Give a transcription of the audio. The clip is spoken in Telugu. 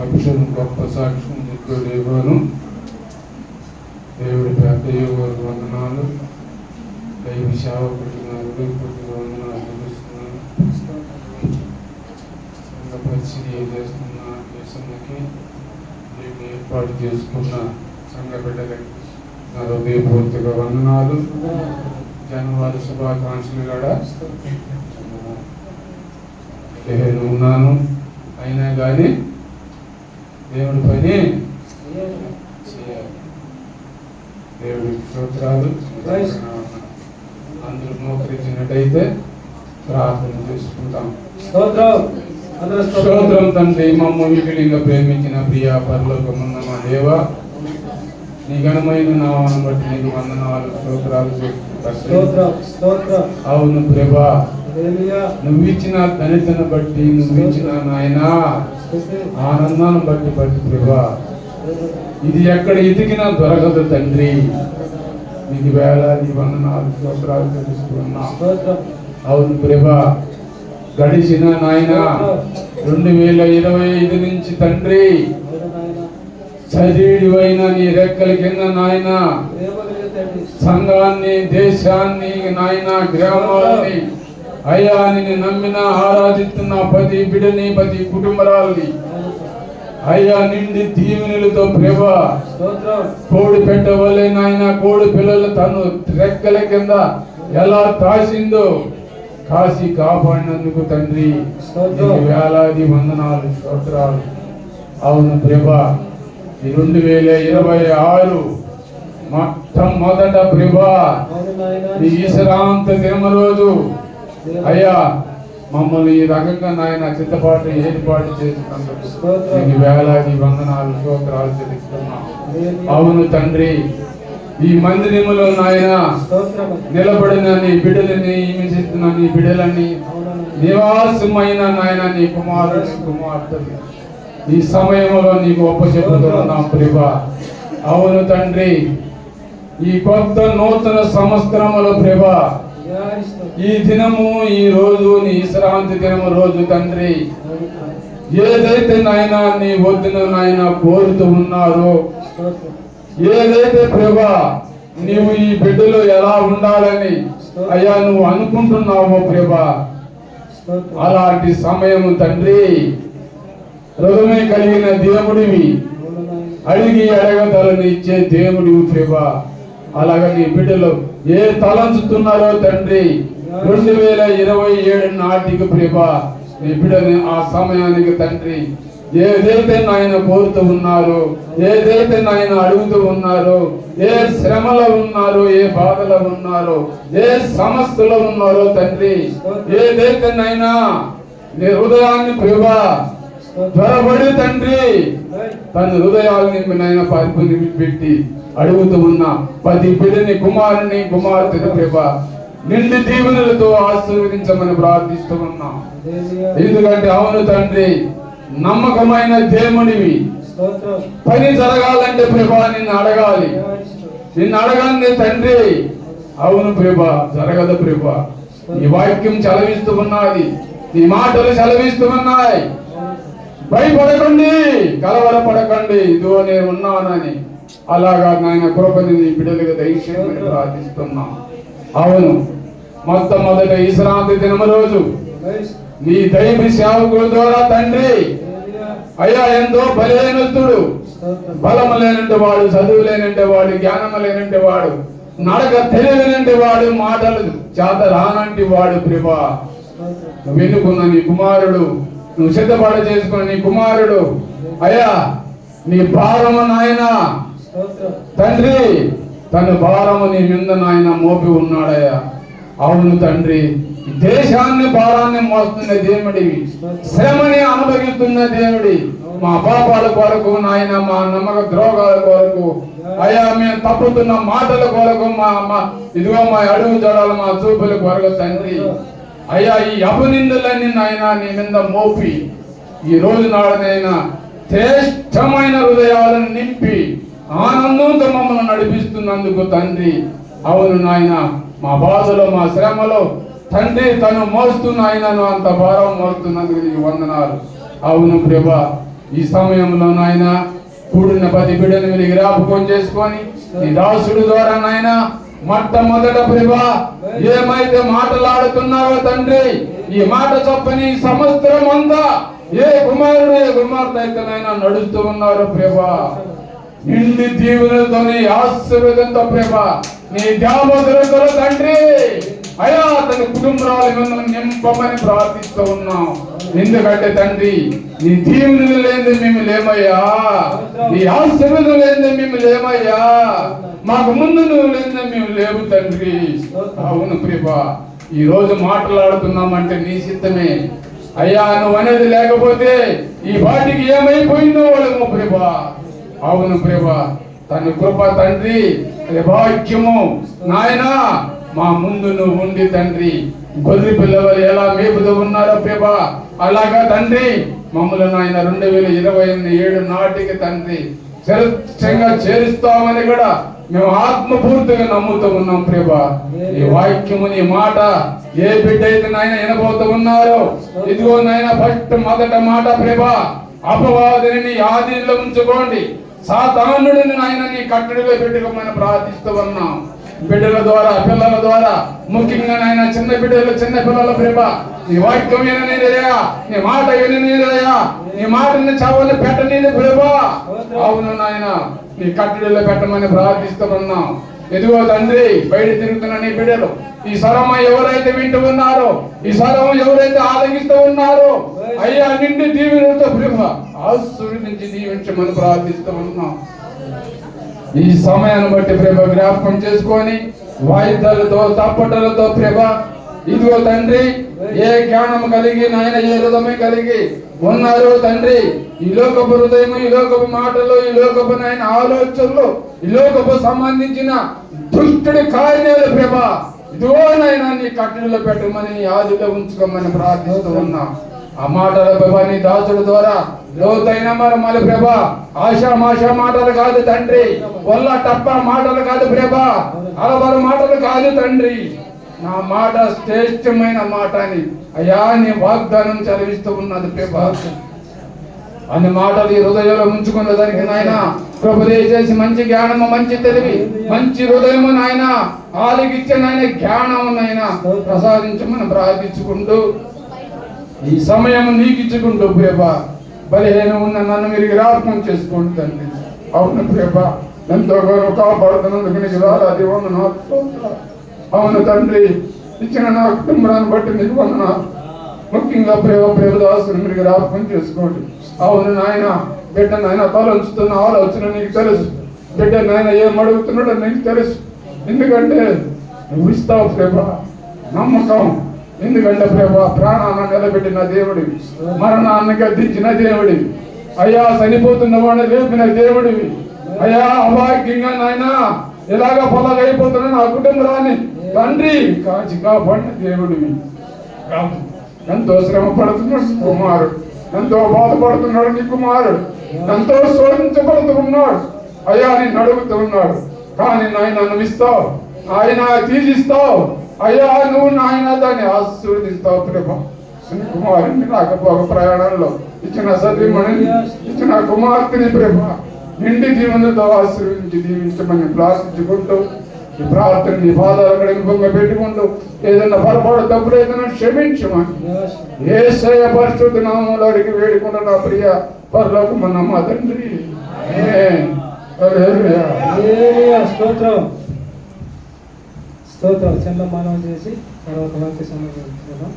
అభిషేకం గొప్ప సాక్ష్యం చెప్పేవాను. దేవుడి పెద్దయ్య వారి వందనాలు, దైవ సేవకుడికి నా హృదయపూర్వక వందనాలు తెలుస్తున్నాను. పరిచర్య చేస్తున్న దేశానికి నేను ఏర్పాటు చేసుకున్న సంఘ బిడ్డలకి నా హృదయపూర్వక వందనాలు. జనవరి శుభాకాంక్షలు కూడా నేను ఉన్నాను. అయినా కానీ దేవుడి పని చేయాలి. దేవుడికి స్తోత్రాలు. అందరూ మోకరించినట్టయితే ప్రార్థన చేసుకుంటాం. స్తోత్రం తండ్రి, మమ్మ వికిలింగా ప్రేమించిన ప్రియా పరలోకమున్న మా దేవ, నీ ఘనమైన నామమును బట్టి నీకు వందనాలు, స్తోత్రాలు. అవును ప్రభా, నువ్వు ఇచ్చిన ధనితను బట్టి, నువ్వు ఇచ్చిన నాయన ఆనందాన్ని బట్టి ప్రభా, ఇది ఎక్కడ ఎదిగినా దొరకదు తండ్రి. నీకు వేలాది వందనాలు, స్తోత్రాలు తెలుస్తున్నా. అవును ప్రభా, గడిచిన నాయన 2025 నుంచి తండ్రి చదివిడివైన నీ రెక్కల కింద నాయన సంఘాన్ని, దేశాన్ని నాయన, గ్రామాలని అయ్యా నిన్ను నమ్మిన ఆరాధిస్తున్న ప్రతి బిడ్డని, ప్రతి కుటుంబరాలని అయ్యా నిండి దీవెనలతో ప్రభా, కోడి పెట్టవలే నాయన కోడి పిల్లలు తను రెక్కల కింద ఎలా తాసిందో కాసి కాపాడినందుకు తండ్రి వేలాది వందనాలు, స్తోత్రాలు. అవును ప్రభా, ఈ 2026 మొట్టమొదట ప్రభా ఈ విశ్రాంతి దినము రోజు అయ్యా మమ్మల్ని ఈ రకంగా నాయన చిత్తపాటు ఏర్పాటు చేసినందుకు నీకు వేలాది వందనాలు, స్తోత్రాలు తెలుస్తున్నాం. అవును తండ్రి, ఈ మందిరములో నాయన నిలబడిన నీ బిడ్డలని, హింసిస్తున్న నీ బిడ్డలని, నివాసమైన నాయన నీ కుమారుని, కుమార్తెని ఈ సమయంలో నీకు ఒప్పచెప్పుతున్నాం ప్రభా. అవును తండ్రి, ఈ కొత్త నూతన సంవత్సరముల ప్రభా, ఈ దినము, ఈ రోజు నీ విశ్రాంతి దినము రోజు తండ్రి, ఏదైతే నాయన నీ వద్దున నాయన కోరుతూ ఉన్నారో, ఏదైతే ప్రభా నీవు ఈ బిడ్డలు ఎలా ఉండాలని అయ్యా నువ్వు అనుకుంటున్నావో ప్రభా, అలాంటి సమయము తండ్రి, హృదయమే కలిగిన దేవుడివి, అడిగి అడగతలని ఇచ్చే దేవుడివి ప్రభా. అలాగే నీ బిడ్డలు ఏ తలంచుతున్నారో తండ్రి 2027 నాటికి ప్రభా, నీ బిడ్డని ఆ సమయానికి తండ్రి ఏదైతే నాయన కోరుతూ ఉన్నారో, ఏదైతే నాయన అడుగుతూ ఉన్నారో, ఏ శ్రమలో ఉన్నారో, ఏ బాధలో ఉన్నారో, ఏ సమస్యలో ఉన్నారో తండ్రి, ఏదైతే నాయన నీ హృదయాన్ని ప్రభా త్వరపడి తండ్రి తన హృదయాన్ని నాయన పరిపూర్ణ పెట్టి అడుగుతూ ఉన్నా ప్రతి బిడ్డని, కుమారుని, కుమార్తెని ప్రభా నిండి దీవెనలతో ఆశీర్వదించమని ప్రార్థిస్తూ ఉన్నాం. ఎందుకంటే అవును తండ్రి, నమ్మకమైన దేవుడివి, పని జరగాలంటే ప్రభా నిన్ను అడగాలి. నిన్ను అడగాలి తండ్రి, అవును ప్రభా జరగదు ప్రభా. నీ వాక్యం చలవిస్తూ ఉన్నది, నీ మాటలు చలవిస్తూ ఉన్నాయి. భయపడకండి, కలవరపడకండి, ఇదిగో నేను ఉన్నానని అలాగా నాయన కృపని నీ బిడ్డలుగా దయచేయమని ప్రార్థిస్తున్నాం. అవును, మొట్టమొదట విశ్రాంతి దినము రోజు నీ దైవ సేవకుల ద్వారా తండ్రి అయ్యా ఎంతో బలహీనస్తుడు, బలము లేనంటే వాడు, చదువు లేనంటే వాడు, జ్ఞానము లేనంటే వాడు, నడక తెలియనంటే వాడు, మాటలు చేత రానంటి వాడు ప్రభా, నువ్వు ఎన్నుకున్న నీ కుమారుడు, నువ్వు సిద్ధపడ చేసుకున్న నీ కుమారుడు అయ్యా నీ భారము నాయన తండ్రి, తన భారము నీ మీద నాయన మోపి ఉన్నాడయ్యా. అవును తండ్రి, దేశాన్ని భారాన్ని మోస్తున్న దేవుడివి, శ్రమని అనుభవిస్తున్న దేవుడి, మా పాపాల కొరకు నాయన, మా నమ్మక ద్రోహాల కొరకు అయ్యా, మేము తప్పుతున్న మాటల కొరకు, ఇదిగో మా అడుగు జడాల, మా చూపుల కొరకు తండ్రి అయ్యా, ఈ అపనిందులన్నీ నాయన నీ మీద మోపి ఈ రోజు నాడనైనా శ్రేష్టమైన హృదయాలను నింపి ఆనందంతో మమ్మల్ని నడిపిస్తున్నందుకు తండ్రి. అవును నాయన, మా బాధలో, మా శ్రమలో తండ్రి తను మోస్తున్న ఆయనను అంత భారం మోస్తున్నందుకు నీకు వందనాలు. అవును ప్రభా, ఈ సమయంలో నాయన కూడిన 10 బిడ్డను మీరు జ్ఞాపకం చేసుకొని నీ దాసుడు ద్వారా నాయన మొట్టమొదట ప్రభా ఏమైతే మాటలాడుతున్నావో తండ్రి, ఈ మాట చొప్పని సంవత్సరం అంతా ఏ కుమారుడు ఏ కుమార్తె అయితే నాయన నడుస్తూ ఉన్నారు ప్రభా, నిండి దీవులతో నీ ఆశీర్వాదంతో ప్రభా నీ ధ్యాపకులతో తండ్రి అయా తన కుటుంబాలను నింపమని ప్రార్థిస్తూ ఉన్నాం. ఎందుకంటే తండ్రి నీ దీవులు లేని మేము లేమయ్యా, నీ ఆశీర్వాదం లేని మేము లేమయ్యా, మాకు ముందు నువ్వు లేని మేము లేవు తండ్రి. అవును ప్రభా, ఈ రోజు మాట్లాడుతున్నామంటే నీ సిద్ధమే అయ్యా. నువ్వు అనేది లేకపోతే ఈ వాటికి ఏమైపోయిందో వాళ్ళము ప్రభా. అవును ప్రభా, తన కృప తండ్రి భాగ్యము నాయనా మా ముందు నువ్వు ఉండి తండ్రి గొర్రె పిల్లలు ఎలా మేపుతూ ఉన్నారో ప్రభా అలాగా తండ్రి మమ్మల్ని నాయన 2027 నాటికి తండ్రి చరిత్రంగా చేరుస్తామని కూడా మేము ఆత్మపూర్తిగా నమ్ముతూ ఉన్నాం ప్రభా. ఈ వాక్యము నీ మాట ఏ బిడ్డ అయితే నాయన వినబోతూ ఉన్నారో ఇదిగో నాయన ఫస్ట్ మొదట మాట ప్రభా అపవాదిని నీ ఆధీనంలో ఉంచుకోండి, సాతానుడిని నాయన నీ కట్టడిలో పెట్టుకోమని ప్రార్థిస్తూ ఉన్నాం. బిడ్డల ద్వారా పిల్లల ద్వారా ముఖ్యంగా నాయన చిన్న బిడ్డలు చిన్న పిల్లల ప్రభా నీ వాక్యం విననీదయా, నీ మాట విననీదయా, నీ మాటని చావని పెట్టనీది ప్రభా. అవును నాయన నీ కట్టడిలో పెట్టమని ప్రార్థిస్తూ ఉన్నాం. ఎదుగో తండ్రి బయట తిరుగుతున్న నీ బిడ్డలు ఈ స్వరం ఎవరైతే వింటూ ఉన్నారో, ఈ స్వరం ఎవరైతే ఆలగిస్తూ ఉన్నారో అయ్యా నిండి దీవెనలతో ప్రభా ఆశీర్వదించి దీవించమని ప్రార్థిస్తూ ఉన్నాం. ఈ సమయాన్ని బట్టి ప్రభ జ్ఞాపకం చేసుకొని వాయిద్యాలతో తప్పటలతో ప్రభ ఇదిగో తండ్రి ఏ జ్ఞానం కలిగి నాయన ఏ హృదయం కలిగి ఉన్నారు తండ్రి, ఈ లోకపు హృదయం, ఈ లోకపు మాటలు, ఈ లోకపు నాయన ఆలోచనలు, ఈ లోకపు సంబంధించిన దుష్టుడి కార్యాలు ప్రభ ఇదిగో నాయన నీ కట్టడిలో పెట్టమని నీ ఆదిలో ఉంచుకోమని ప్రార్థిస్తూ ఉన్నాం. ఆ మాటల ప్రభా నీ దాసుడు ద్వారా లోతైన మళ్ళీ ప్రభా ఆశా మాటలు కాదు తండ్రి, వల్ల తప్ప మాటలు కాదు ప్రభా, అలవారు మాటలు కాదు తండ్రి, నా మాట శ్రేష్టమైన మాట అని అయ్యా నీ వాగ్దానం చదివిస్తూ ఉన్నది ప్రభా. అన్ని మాటలు ఈ హృదయంలో ఉంచుకున్న దానికి నాయన ప్రభు దయచేసి మంచి జ్ఞానము, మంచి తెలివి, మంచి హృదయము నాయన ఆలిగిచ్చే నాయన జ్ఞానము నాయన ప్రసాదించమని ప్రార్థించుకుంటూ ఈ సమయం నీకు ఇచ్చుకుంటూ ప్రభా బలహీనం ఉన్న నన్ను మీరు జ్ఞాపకం చేసుకోండి తండ్రి. అవును ప్రభా ఎంతో గౌరవ కాపాడుతున్నందుకు నీకు వేలాది వందనాలు. అవును తండ్రి ఇచ్చిన నా కుటుంబాన్ని బట్టి నీకు వందనాలు. ముఖ్యంగా ప్రేమదాసుని మీరు జ్ఞాపకం చేసుకోండి. అవును నాయన బిడ్డ నాయన తలంచుతున్న ఆలోచన నీకు తెలుసు, బిడ్డ నాయన ఏం అడుగుతున్నాడో నీకు తెలుసు. ఎందుకంటే నువ్వు ఇస్తావు ప్రభా నమ్మకం, ఎందుకంటే ప్రభా ప్రాణాన్ని నిలబెట్టిన దేవుడివి, మరణాన్ని గద్దించిన దేవుడివి అయ్యా, చనిపోతున్న వాడిని లేపిన దేవుడివి అయ్యా. అభాగ్యంగా నాయన ఇలాగా పొలగైపోతున్నా నా కుటుంబాన్ని తండ్రి కాచి కాపాడిన దేవుడివి. ఎంతో శ్రమ పడుతున్నాడు కుమారుడు, ఎంతో బాధపడుతున్నాడు నీ కుమారుడు, ఎంతో శోధించబడుతున్నాడు అయ్యా, నేను అడుగుతూ ఉన్నాడు. కానీ నాయన నువ్వు ఇస్తావు, ఆయన తీసిస్తావు అయ్యా, నువ్వు నాయన దాన్ని ఆశీర్వదిస్తావు ప్రభా. కుమారుని రాకపోక ప్రయాణంలో ఇచ్చిన సతీమణిని ఇచ్చిన కుమార్తెని ప్రభా నిండి జీవనతో ఆశీర్వదించి దీవించమని ప్రార్థించుకుంటూ ఈ ప్రార్థన నీ పాదాల పొంగ పెట్టుకుంటూ ఏదైనా పొరపాటు తప్పుడు ఏదైనా క్షమించమని యేసయ్య పరిశుద్ధ నామములో అడిగి వేడుకుంటున్న నా ప్రియ పరలోకమన్న తండ్రి. స్తోత్రం. చిన్న మానవం చేసి తర్వాత మంచి సమయం